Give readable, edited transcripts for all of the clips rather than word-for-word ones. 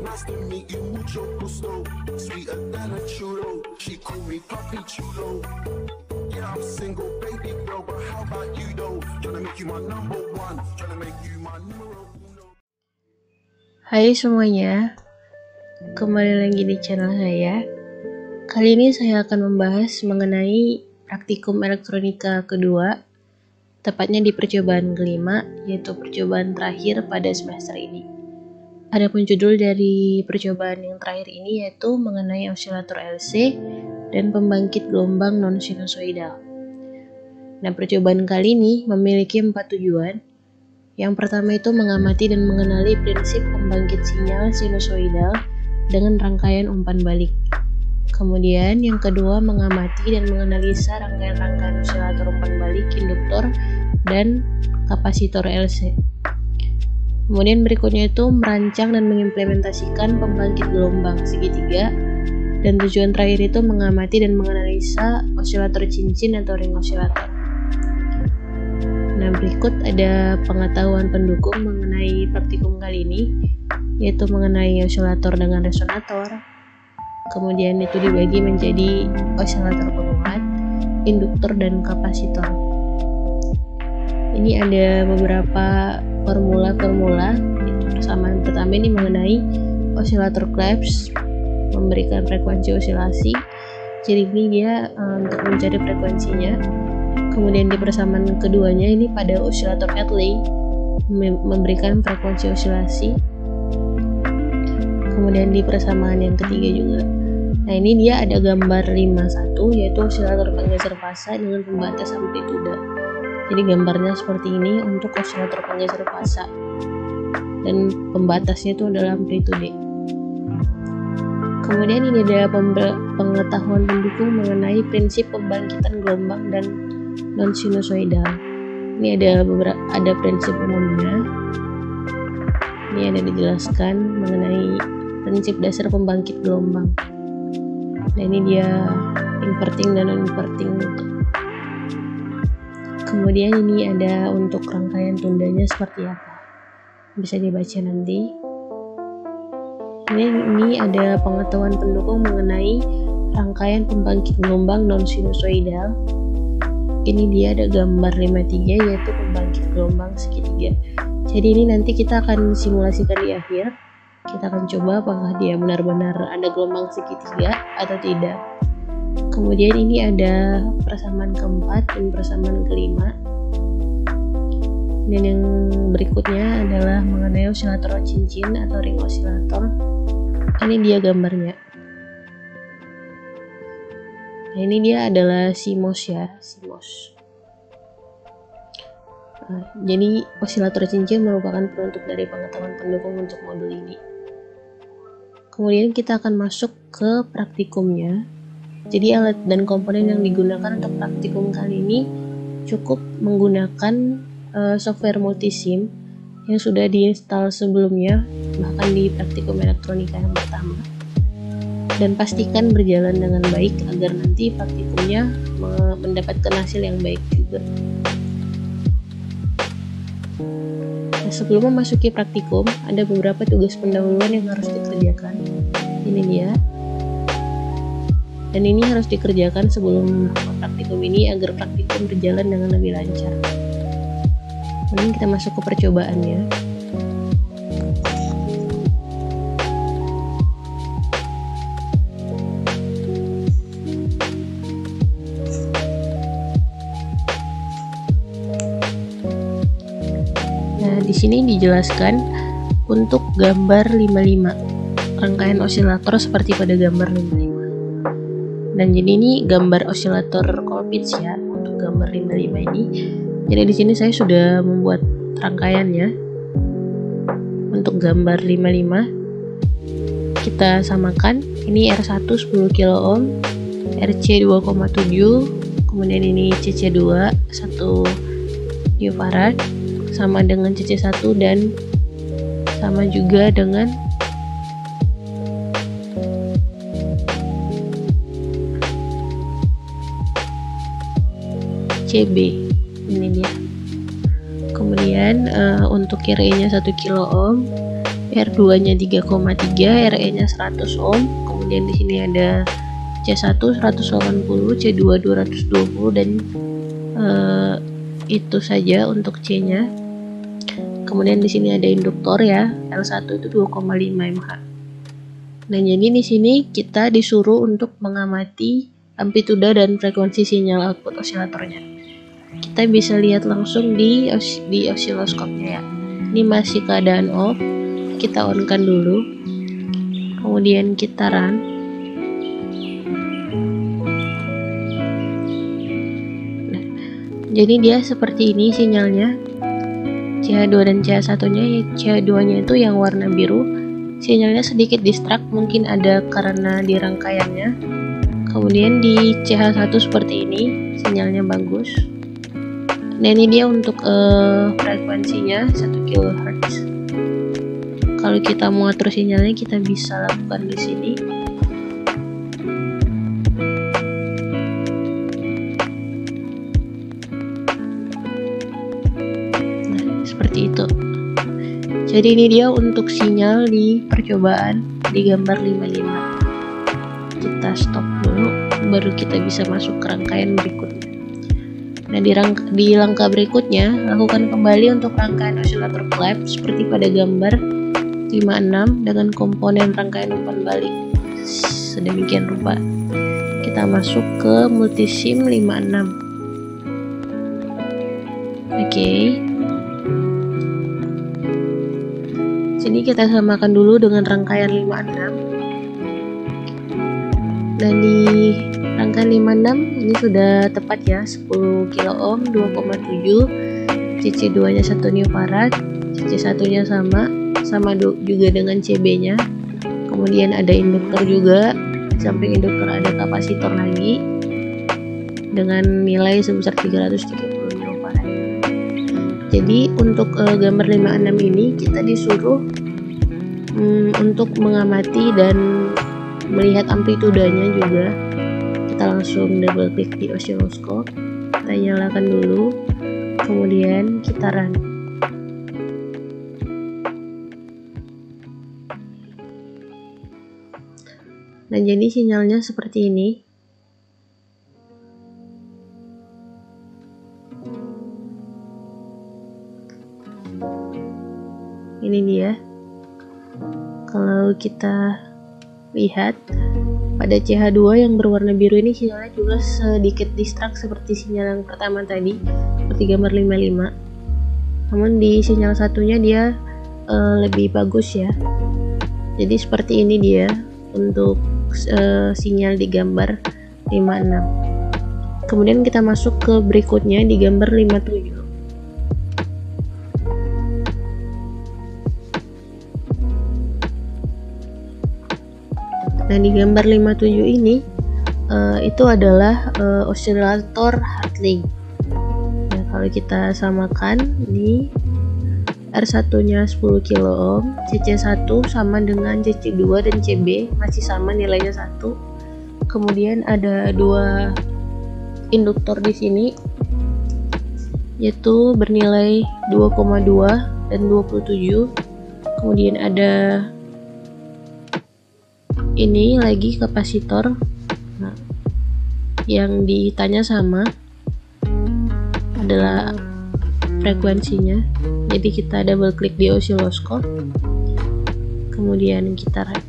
Nice to meet you, mucho gusto. Sweeter than a churro. She call me Papi Chulo. Yeah, I'm single, baby girl, but how about you though? Tryna make you my number one. Tryna make you my numero uno. Hai semuanya, kembali lagi di channel saya. Kali ini saya akan membahas mengenai praktikum elektronika kedua, tepatnya di percobaan kelima, yaitu percobaan terakhir pada semester ini. Adapun judul dari percobaan yang terakhir ini yaitu mengenai osilator LC dan pembangkit gelombang non-sinusoidal. Nah, percobaan kali ini memiliki 4 tujuan. Yang pertama itu mengamati dan mengenali prinsip pembangkit sinyal sinusoidal dengan rangkaian umpan balik. Kemudian yang kedua mengamati dan menganalisa rangkaian-rangkaian osilator umpan balik, induktor, dan kapasitor LC. Kemudian berikutnya itu merancang dan mengimplementasikan pembangkit gelombang segitiga. Dan tujuan terakhir itu mengamati dan menganalisa osilator cincin atau ring osilator. Nah, berikut ada pengetahuan pendukung mengenai praktikum kali ini, yaitu mengenai osilator dengan resonator. Kemudian itu dibagi menjadi osilator penguat, induktor, dan kapasitor. Ini ada beberapa formula. Itu persamaan pertama ini mengenai osilator claps, memberikan frekuensi osilasi. Jadi ini dia untuk mencari frekuensinya. Kemudian di persamaan keduanya ini pada osilator Hadley memberikan frekuensi osilasi. Kemudian di persamaan yang ketiga juga. Nah, ini dia ada gambar 51 yaitu osilator penggeser fasa dengan pembatas amplituda. Jadi gambarnya seperti ini untuk osilator penggeser fasa. Dan pembatasnya itu adalah amplitude. Kemudian ini ada pengetahuan pendukung mengenai prinsip pembangkitan gelombang dan non-sinusoidal. Ini ada prinsip umumnya. Ini ada dijelaskan mengenai prinsip dasar pembangkit gelombang. Nah, ini dia inverting dan non-inverting. Kemudian ini ada untuk rangkaian tundanya seperti apa. Bisa dibaca nanti. Ini ada pengetahuan pendukung mengenai rangkaian pembangkit gelombang non-sinusoidal. Ini dia ada gambar 53 yaitu pembangkit gelombang segitiga. Jadi ini nanti kita akan simulasikan di akhir. Kita akan coba apakah dia benar-benar ada gelombang segitiga atau tidak. Kemudian ini ada persamaan keempat dan persamaan kelima. Dan yang berikutnya adalah mengenai osilator cincin atau ring osilator. Ini dia gambarnya. Nah, ini dia adalah CMOS ya, CMOS. Nah, jadi osilator cincin merupakan penutup dari pengetahuan pendukung untuk modul ini. Kemudian kita akan masuk ke praktikumnya. Jadi alat dan komponen yang digunakan untuk praktikum kali ini cukup menggunakan software multisim yang sudah diinstal sebelumnya, bahkan di praktikum elektronika yang pertama. Dan pastikan berjalan dengan baik agar nanti praktikumnya mendapatkan hasil yang baik juga. Nah, sebelum memasuki praktikum, ada beberapa tugas pendahuluan yang harus dikerjakan. Ini dia. Dan ini harus dikerjakan sebelum praktikum ini agar praktikum berjalan dengan lebih lancar. Kemudian kita masuk ke percobaannya. Nah, di sini dijelaskan untuk gambar 55. Rangkaian osilator seperti pada gambar 55. Dan jadi ini gambar osilator Colpitts ya untuk gambar 55 ini. Jadi di sini saya sudah membuat rangkaiannya. Untuk gambar 55 kita samakan. Ini R1 10 kilo ohm, RC 2,7, kemudian ini CC2 1 newfarad sama dengan CC1 dan sama juga dengan CB. Ini dia. Kemudian untuk kirainya 1 kilo ohm, R2-nya 3,3, RE-nya 100 ohm. Kemudian di sini ada C1 180, C2 220 dan itu saja untuk C-nya. Kemudian di sini ada induktor ya, L1 itu 2,5 mH. Nah, jadi di sini kita disuruh untuk mengamati amplituda dan frekuensi sinyal output osilatornya. Kita bisa lihat langsung di osiloskopnya ya. Ini masih keadaan off. Kita on-kan dulu. Kemudian kita run. Nah, jadi dia seperti ini sinyalnya. CH2 dan CH1-nya, CH2-nya itu yang warna biru. Sinyalnya sedikit distract, mungkin ada karena di rangkaiannya. Kemudian di CH1 seperti ini, sinyalnya bagus. Nah, ini dia untuk frekuensinya 1 kHz. Kalau kita mau atur sinyalnya, kita bisa lakukan di sini. Nah, seperti itu. Jadi ini dia untuk sinyal di percobaan di gambar 55. Kita stop dulu, baru kita bisa masuk ke rangkaian berikutnya. Nah, di langkah berikutnya, lakukan kembali untuk rangkaian osilator clap seperti pada gambar 56 dengan komponen rangkaian umpan balik sedemikian rupa. Kita masuk ke multisim 56. Oke. Sini kita samakan dulu dengan rangkaian 56. Dan di rangkaian 56 ini sudah tepat ya, 10 kilo ohm, 2,7, CC2 nya 1 newfarad, CC1 nya sama juga dengan CB nya. Kemudian ada induktor juga, di samping induktor ada kapasitor lagi dengan nilai sebesar 330 newfarad. Jadi untuk gambar 56 ini kita disuruh untuk mengamati dan melihat amplitudanya juga. Kita langsung double klik di osiloskop, kita nyalakan dulu, kemudian kita run. Nah, jadi sinyalnya seperti ini. Ini dia. Kalau kita lihat pada CH2 yang berwarna biru ini, sinyalnya juga sedikit distract seperti sinyal yang pertama tadi, seperti gambar 55. Namun di sinyal satunya dia lebih bagus ya. Jadi seperti ini dia untuk sinyal di gambar 56. Kemudian kita masuk ke berikutnya di gambar 57. Nah, di gambar 57 ini itu adalah osilator Hartley. Nah, kalau kita samakan, ini R1 nya 10 kilo ohm, CC1 sama dengan CC2 dan CB masih sama nilainya 1. Kemudian ada dua induktor di sini, yaitu bernilai 2,2 dan 27. Kemudian ada ini lagi kapasitor. Nah, yang ditanya sama adalah frekuensinya. Jadi kita double klik di osiloskop, kemudian kita run.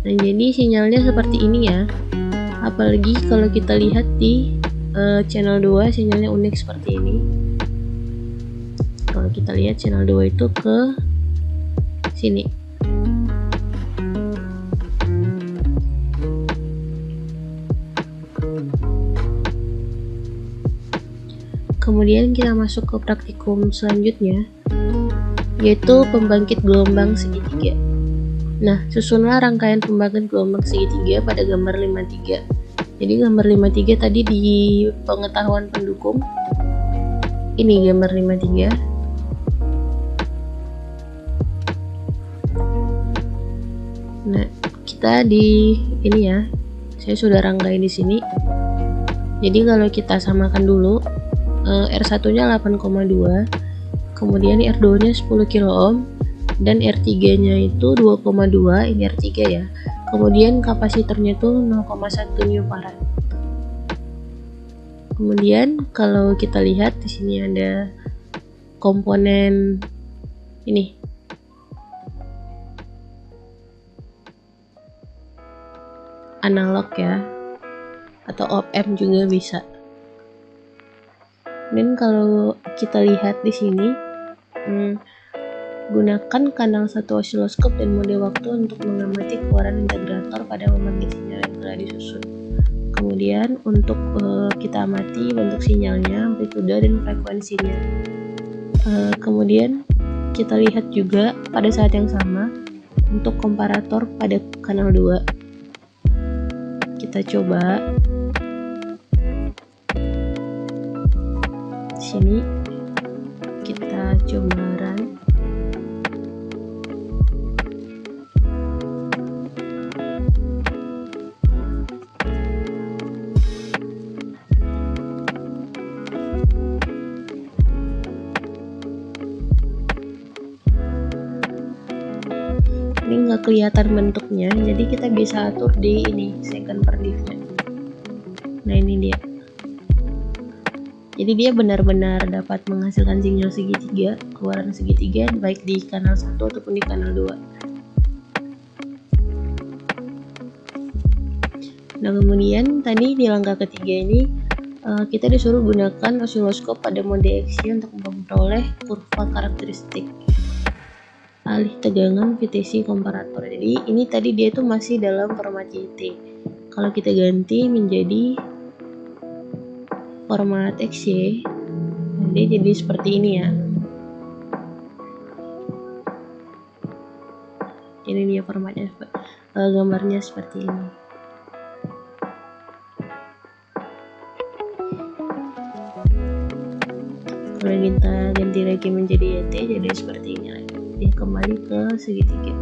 Nah, jadi sinyalnya seperti ini ya. Apalagi kalau kita lihat di channel 2, sinyalnya unik seperti ini. Kalau kita lihat channel 2 itu ke sini. Kemudian kita masuk ke praktikum selanjutnya, yaitu pembangkit gelombang segitiga. Nah, susunlah rangkaian pembangkit gelombang segitiga pada gambar 53. Jadi gambar 53 tadi di pengetahuan pendukung. Ini gambar 53. Nah, kita di ini ya. Saya sudah rangkai di sini. Jadi kalau kita samakan dulu, R1-nya 8,2, kemudian R2 nya 10 kilo ohm, dan R3 nya itu 2,2, ini R3 ya, kemudian kapasitornya itu 0,1 microfarad farad. Kemudian kalau kita lihat di sini ada komponen ini, analog ya, atau op-amp juga bisa. Dan kalau kita lihat di sini, gunakan kanal 1 osiloskop dan mode waktu untuk mengamati keluaran integrator pada pembangkit sinyal yang telah disusun. Kemudian untuk kita amati bentuk sinyalnya, amplitude dan frekuensinya. Kemudian kita lihat juga pada saat yang sama untuk komparator pada kanal 2. Kita coba di sini, kita coba run. Ini nggak kelihatan bentuknya, jadi kita bisa atur di ini second per diff-nya. Nah ini dia. Jadi dia benar-benar dapat menghasilkan sinyal segitiga, keluaran segitiga baik di kanal 1 ataupun di kanal 2. Nah kemudian tadi di langkah ketiga ini kita disuruh gunakan osiloskop pada mode XY untuk memperoleh kurva karakteristik alih tegangan VTC komparator. Jadi ini tadi dia itu masih dalam format YT. Kalau kita ganti menjadi format XY, dia jadi seperti ini ya. Ini dia formatnya, gambarnya seperti ini. Kalau kita ganti lagi menjadi YT, jadi seperti ini lagi. Dia kembali ke segitiga.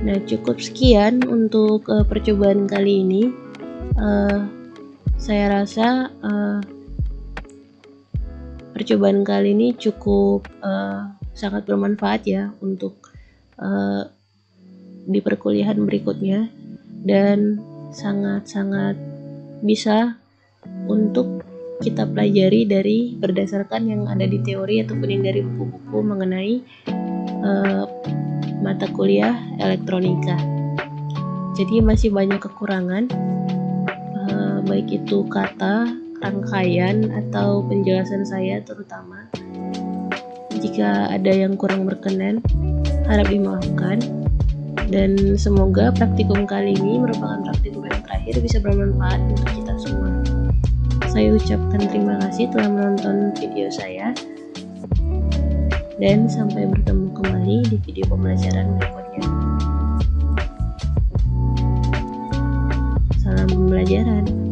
Nah cukup sekian untuk percobaan kali ini. Saya rasa percobaan kali ini cukup sangat bermanfaat ya untuk di perkuliahan berikutnya, dan sangat-sangat bisa untuk kita pelajari dari berdasarkan yang ada di teori ataupun yang dari buku-buku mengenai mata kuliah elektronika. Jadi masih banyak kekurangan, baik itu kata, rangkaian, atau penjelasan saya terutama. Jika ada yang kurang berkenan, harap dimaafkan. Dan semoga praktikum kali ini merupakan praktikum yang terakhir, bisa bermanfaat untuk kita semua. Saya ucapkan terima kasih telah menonton video saya, dan sampai bertemu kembali di video pembelajaran berikutnya. Salam pembelajaran.